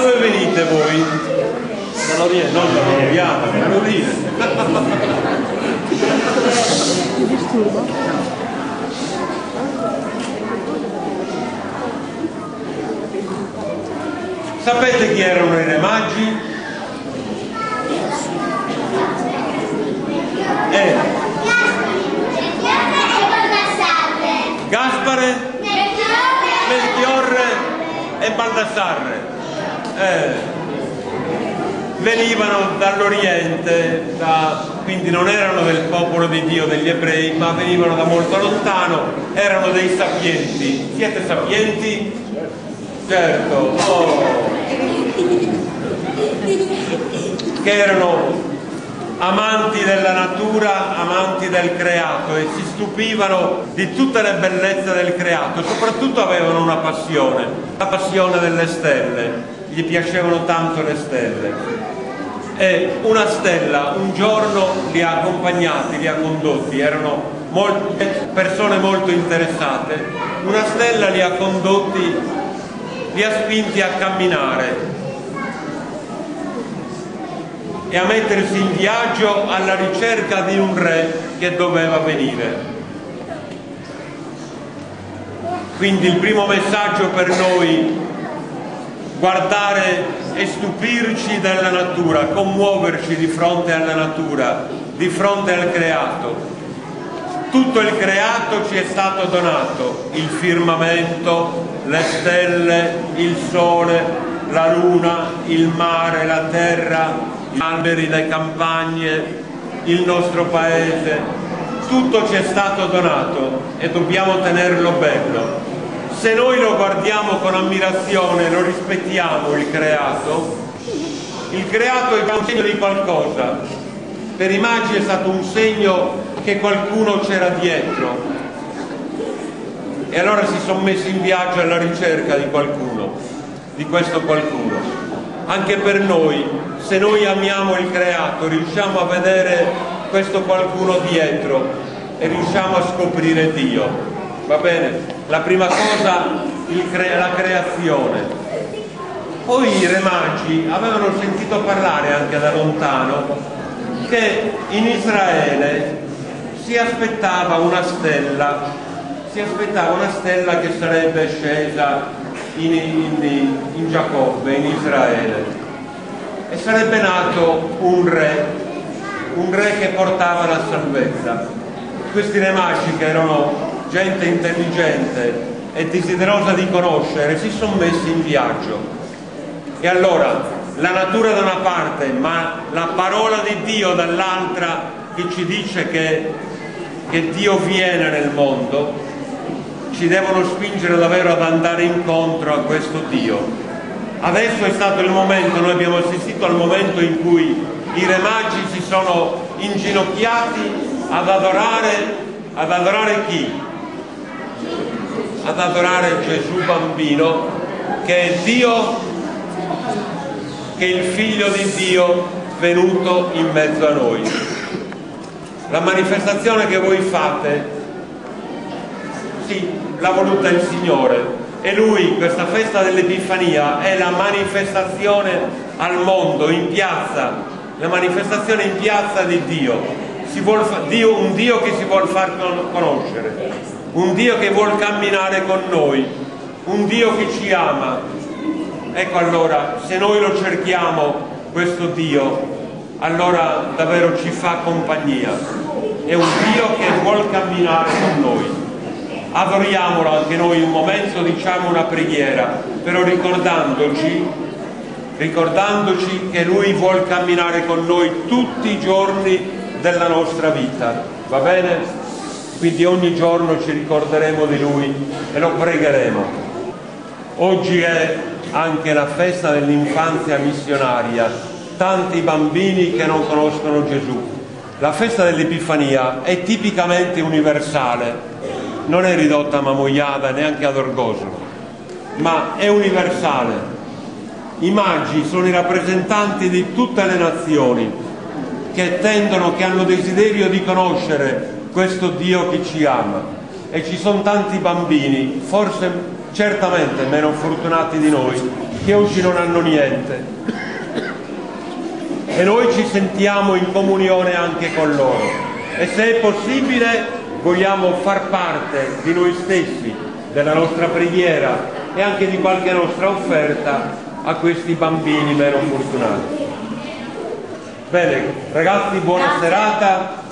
dove venite voi? Dall'Oriente, non dall'Oriente, dall'Oriente. Ti disturba? Sapete chi erano i Re Magi? Gaspare, Melchiorre e Baldassarre. Venivano dall'Oriente, quindi non erano del popolo di Dio, degli ebrei, ma venivano da molto lontano, erano dei sapienti. Siete sapienti? Certo, che erano amanti della natura, amanti del creato e si stupivano di tutte le bellezze del creato. Soprattutto avevano una passione, la passione delle stelle, gli piacevano tanto le stelle. E una stella un giorno li ha accompagnati, li ha condotti, erano persone molto interessate, una stella li ha condotti, li ha spinti a camminare e a mettersi in viaggio alla ricerca di un re che doveva venire. Quindi il primo messaggio per noi: guardare e stupirci della natura, commuoverci di fronte alla natura, di fronte al creato. Tutto il creato ci è stato donato: il firmamento, le stelle, il sole, la luna, il mare, la terra, gli alberi, le campagne, il nostro paese. Tutto ci è stato donato e dobbiamo tenerlo bello. Se noi lo guardiamo con ammirazione, lo rispettiamo il creato è un segno di qualcosa. Per i Magi è stato un segno che qualcuno c'era dietro e allora si sono messi in viaggio alla ricerca di qualcuno, di questo qualcuno. Anche per noi, se noi amiamo il creato, riusciamo a vedere questo qualcuno dietro e riusciamo a scoprire Dio. Va bene? La prima cosa, la creazione. Poi i Re Magi avevano sentito parlare anche da lontano che in Israele si aspettava una stella che sarebbe scesa in Giacobbe, in Israele, e sarebbe nato un re che portava la salvezza. Questi Re Magi, che erano gente intelligente e desiderosa di conoscere, si sono messi in viaggio. E allora la natura da una parte, ma la parola di Dio dall'altra, che ci dice che Dio viene nel mondo, ci devono spingere davvero ad andare incontro a questo Dio. Adesso è stato il momento, noi abbiamo assistito al momento in cui i Re Magi si sono inginocchiati ad adorare chi? Ad adorare Gesù bambino, che è Dio, che è il figlio di Dio venuto in mezzo a noi. La manifestazione che voi fate, sì, l'ha voluta il Signore, e Lui, questa festa dell'Epifania, è la manifestazione al mondo, in piazza, la manifestazione in piazza di Dio. Un Dio che si vuol far conoscere, un Dio che vuol camminare con noi, un Dio che ci ama. Ecco, allora, se noi lo cerchiamo, questo Dio, allora davvero ci fa compagnia. È un Dio che vuol camminare con noi. Adoriamolo anche noi un momento, diciamo una preghiera, però ricordandoci che Lui vuol camminare con noi tutti i giorni della nostra vita, va bene? Quindi ogni giorno ci ricorderemo di Lui e lo pregheremo. Oggi è anche la festa dell'infanzia missionaria, tanti bambini che non conoscono Gesù. La festa dell'Epifania è tipicamente universale, non è ridotta a Mamoiada neanche ad Orgoglio, ma è universale. I Magi sono i rappresentanti di tutte le nazioni che hanno desiderio di conoscere questo Dio che ci ama, e ci sono tanti bambini, forse certamente meno fortunati di noi, che oggi non hanno niente. E noi ci sentiamo in comunione anche con loro. E se è possibile vogliamo far parte di noi stessi, della nostra preghiera e anche di qualche nostra offerta a questi bambini meno fortunati. Bene, ragazzi, buona serata.